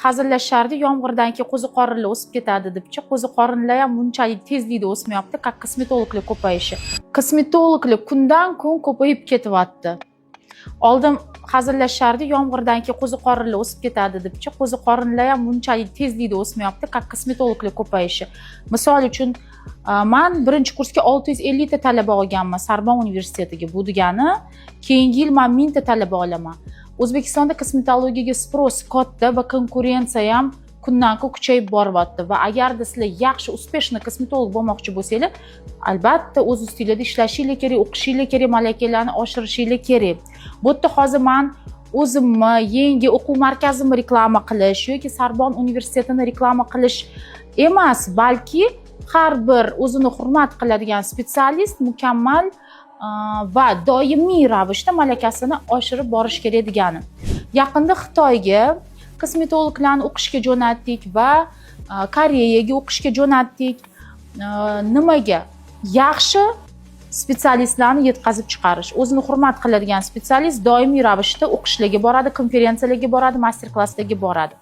hazillashardi, yomg'irdan keyin qo'ziqorinlar o'sib ketadi debchi. Qo'ziqorinlar ham bunchalik tezlikda o'smayapti, kosmetologlar ko'payishi. Kosmetologlar kundan kun ko'payib ketyapti. Oldin hazillashardi, yomg'irdan keyin qo'ziqorinlar o'sib ketadi debchi. Qo'ziqorinlar ham bunchalik tezlikda o'smayapti, kosmetologlar ko'payishi. Misol uchun, men birinchi kursga 650 ta talaba olganman Sorbon universitetiga. Bu degani, keyingi yil men 1000 ta talaba olaman. O'zbekistonda kosmetologiyaga spros katta va konkurensiya ham kundan-kun kuchayib boryapti va agarda sizlar yaxshi, uspешный kosmetolog bo'lmoqchi bo'lsangiz, albatta o'z ustingizda ishlashingiz kerak, o'qishingiz kerak, malakalarni oshirishingiz kerak. Bu yerda hozir men o'zimni yangi o'quv markazimni reklama qilish yoki Sorbon universitetini reklama qilish emas, balki har bir o'zini hurmat qiladigan spetsialist mukammal va doimiy ravishda malakasini oshirib borish kerak degani. Yaqinda Xitoyga kosmetologlarni o'qishga jo'natdik va Koreyaga o'qishga jo'natdik. Nimaga? Yaxshi spetsialistlarni yetkazib chiqarish. O'zini hurmat qiladigan spetsialist doimiy ravishda o'qishlarga boradi, konferensiyalarga boradi, master-klasslarga boradi.